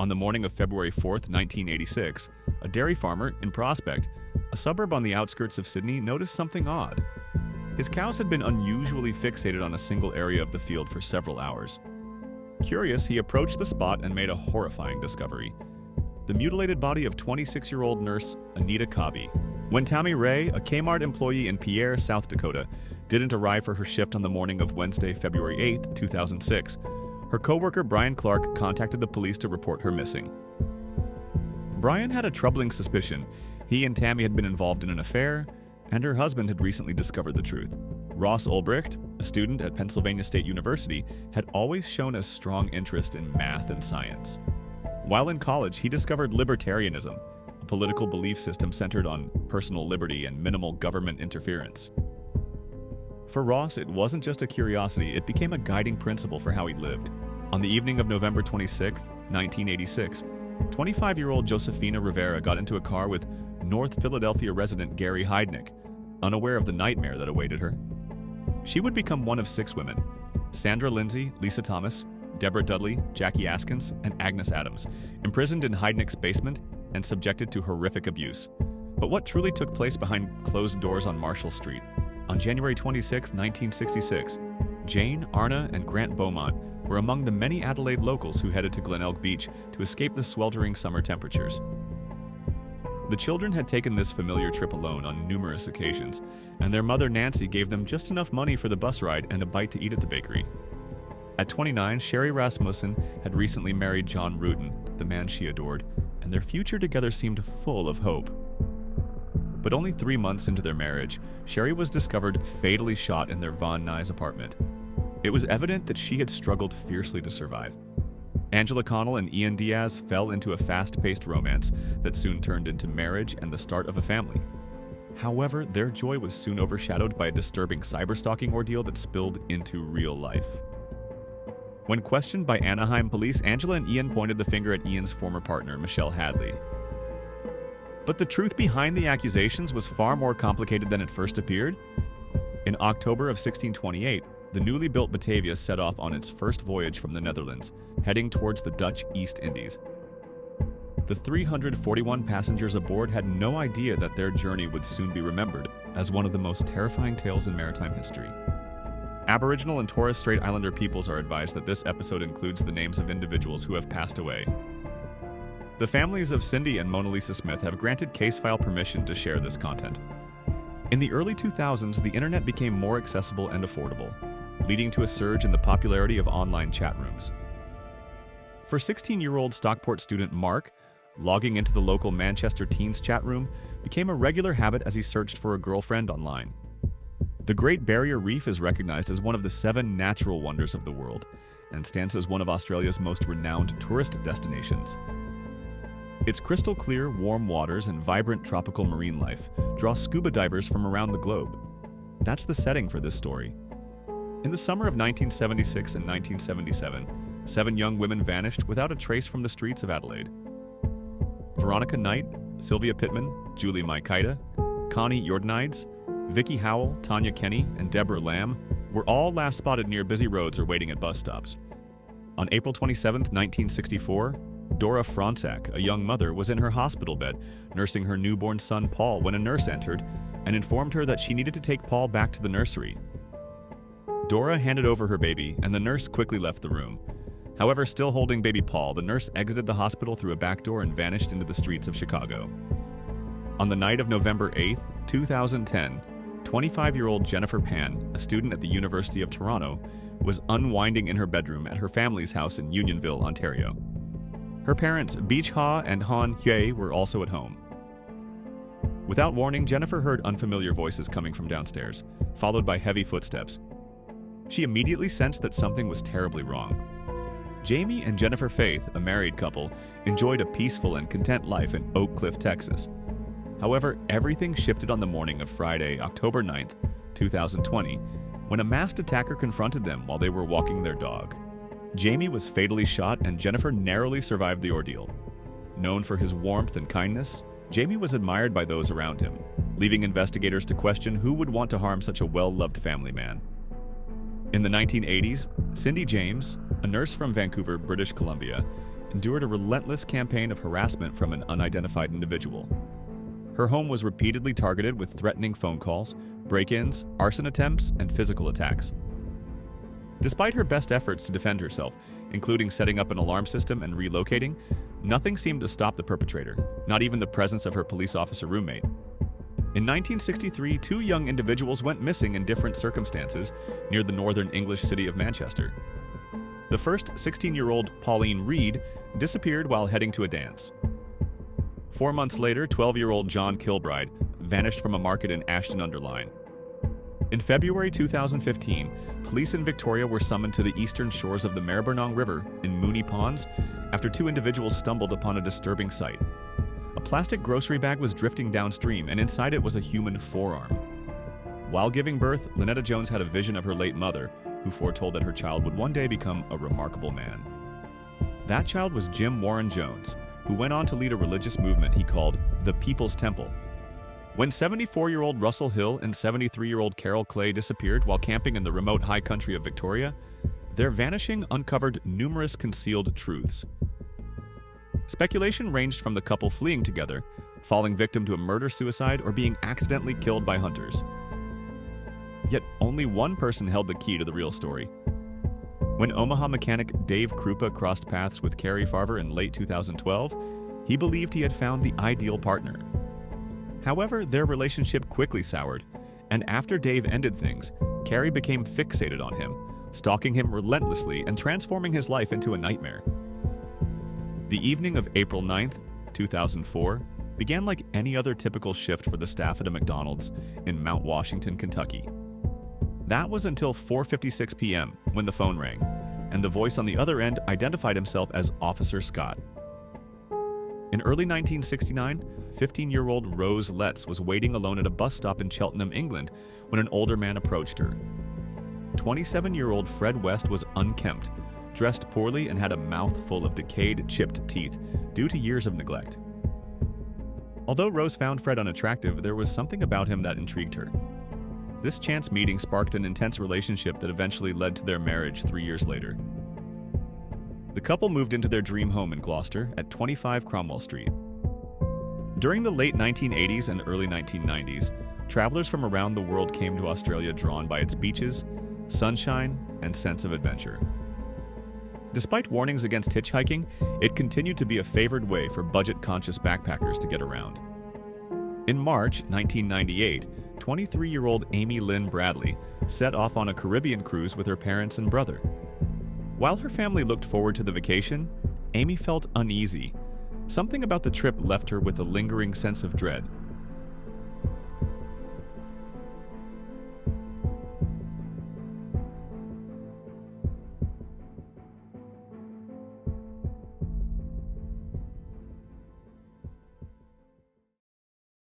On the morning of February 4th, 1986, a dairy farmer in Prospect, a suburb on the outskirts of Sydney, noticed something odd. His cows had been unusually fixated on a single area of the field for several hours. Curious, he approached the spot and made a horrifying discovery: the mutilated body of 26-year-old nurse Anita Cobby. When Tammy Ray, a Kmart employee in Pierre, South Dakota, didn't arrive for her shift on the morning of Wednesday, February 8, 2006, her coworker Brian Clark contacted the police to report her missing. Brian had a troubling suspicion. He and Tammy had been involved in an affair, and her husband had recently discovered the truth. Ross Ulbricht, a student at Pennsylvania State University, had always shown a strong interest in math and science. While in college, he discovered libertarianism, a political belief system centered on personal liberty and minimal government interference. For Ross, it wasn't just a curiosity, it became a guiding principle for how he lived. On the evening of November 26, 1986, 25-year-old Josefina Rivera got into a car with North Philadelphia resident Gary Heidnick, unaware of the nightmare that awaited her. She would become one of 6 women: Sandra Lindsay, Lisa Thomas, Deborah Dudley, Jackie Askins, and Agnes Adams, imprisoned in Heidnick's basement and subjected to horrific abuse. But what truly took place behind closed doors on Marshall Street? On January 26, 1966, Jane, Arna, and Grant Beaumont were among the many Adelaide locals who headed to Glenelg Beach to escape the sweltering summer temperatures. The children had taken this familiar trip alone on numerous occasions, and their mother Nancy gave them just enough money for the bus ride and a bite to eat at the bakery. At 29, Sherry Rasmussen had recently married John Rutan, the man she adored, and their future together seemed full of hope. But only 3 months into their marriage, Sherry was discovered fatally shot in their Van Nuys apartment. It was evident that she had struggled fiercely to survive. Angela Connell and Ian Diaz fell into a fast-paced romance that soon turned into marriage and the start of a family. However, their joy was soon overshadowed by a disturbing cyberstalking ordeal that spilled into real life. When questioned by Anaheim police, Angela and Ian pointed the finger at Ian's former partner, Michelle Hadley. But the truth behind the accusations was far more complicated than it first appeared. In October of 1628, the newly built Batavia set off on its first voyage from the Netherlands, heading towards the Dutch East Indies. The 341 passengers aboard had no idea that their journey would soon be remembered as one of the most terrifying tales in maritime history. Aboriginal and Torres Strait Islander peoples are advised that this episode includes the names of individuals who have passed away. The families of Cindy and Mona Lisa Smith have granted Casefile permission to share this content. In the early 2000s, the internet became more accessible and affordable, leading to a surge in the popularity of online chat rooms. For 16-year-old Stockport student Mark, logging into the local Manchester teens chat room became a regular habit as he searched for a girlfriend online. The Great Barrier Reef is recognized as one of the 7 natural wonders of the world and stands as one of Australia's most renowned tourist destinations. Its crystal clear, warm waters and vibrant tropical marine life draw scuba divers from around the globe. That's the setting for this story. In the summer of 1976 and 1977, 7 young women vanished without a trace from the streets of Adelaide. Veronica Knight, Sylvia Pittman, Julie Maikaida, Connie Jordanides, Vicky Howell, Tanya Kenny, and Deborah Lamb were all last spotted near busy roads or waiting at bus stops. On April 27, 1964, Dora Fronczak, a young mother, was in her hospital bed nursing her newborn son Paul when a nurse entered and informed her that she needed to take Paul back to the nursery. Dora handed over her baby, and the nurse quickly left the room. However, still holding baby Paul, the nurse exited the hospital through a back door and vanished into the streets of Chicago. On the night of November 8, 2010, 25-year-old Jennifer Pan, a student at the University of Toronto, was unwinding in her bedroom at her family's house in Unionville, Ontario. Her parents, Beach Ha and Han Hye, were also at home. Without warning, Jennifer heard unfamiliar voices coming from downstairs, followed by heavy footsteps. She immediately sensed that something was terribly wrong. Jamie and Jennifer Faith, a married couple, enjoyed a peaceful and content life in Oak Cliff, Texas. However, everything shifted on the morning of Friday, October 9, 2020, when a masked attacker confronted them while they were walking their dog. Jamie was fatally shot and Jennifer narrowly survived the ordeal. Known for his warmth and kindness, Jamie was admired by those around him, leaving investigators to question who would want to harm such a well-loved family man. In the 1980s, Cindy James, a nurse from Vancouver, British Columbia, endured a relentless campaign of harassment from an unidentified individual. Her home was repeatedly targeted with threatening phone calls, break-ins, arson attempts, and physical attacks. Despite her best efforts to defend herself, including setting up an alarm system and relocating, nothing seemed to stop the perpetrator, not even the presence of her police officer roommate. In 1963, two young individuals went missing in different circumstances near the northern English city of Manchester. The first, 16-year-old Pauline Reed, disappeared while heading to a dance. 4 months later, 12-year-old John Kilbride vanished from a market in Ashton-under-Lyne. In February 2015, police in Victoria were summoned to the eastern shores of the Maribyrnong River in Moonee Ponds after two individuals stumbled upon a disturbing sight. A plastic grocery bag was drifting downstream, and inside it was a human forearm. While giving birth, Lynetta Jones had a vision of her late mother, who foretold that her child would one day become a remarkable man. That child was Jim Warren Jones, who went on to lead a religious movement he called the People's Temple. When 74-year-old Russell Hill and 73-year-old Carol Clay disappeared while camping in the remote high country of Victoria, their vanishing uncovered numerous concealed truths. Speculation ranged from the couple fleeing together, falling victim to a murder-suicide, or being accidentally killed by hunters. Yet only one person held the key to the real story. When Omaha mechanic Dave Krupa crossed paths with Carrie Farver in late 2012, he believed he had found the ideal partner. However, their relationship quickly soured, and after Dave ended things, Carrie became fixated on him, stalking him relentlessly and transforming his life into a nightmare. The evening of April 9th, 2004, began like any other typical shift for the staff at a McDonald's in Mount Washington, Kentucky. That was until 4:56 p.m. when the phone rang, and the voice on the other end identified himself as Officer Scott. In early 1969, 15-year-old Rose Letts was waiting alone at a bus stop in Cheltenham, England, when an older man approached her. 27-year-old Fred West was unkempt, dressed poorly, and had a mouth full of decayed, chipped teeth due to years of neglect. Although Rose found Fred unattractive, there was something about him that intrigued her. This chance meeting sparked an intense relationship that eventually led to their marriage 3 years later. The couple moved into their dream home in Gloucester at 25 Cromwell Street. During the late 1980s and early 1990s, travelers from around the world came to Australia drawn by its beaches, sunshine, and sense of adventure. Despite warnings against hitchhiking, it continued to be a favored way for budget-conscious backpackers to get around. In March 1998, 23-year-old Amy Lynn Bradley set off on a Caribbean cruise with her parents and brother. While her family looked forward to the vacation, Amy felt uneasy. Something about the trip left her with a lingering sense of dread,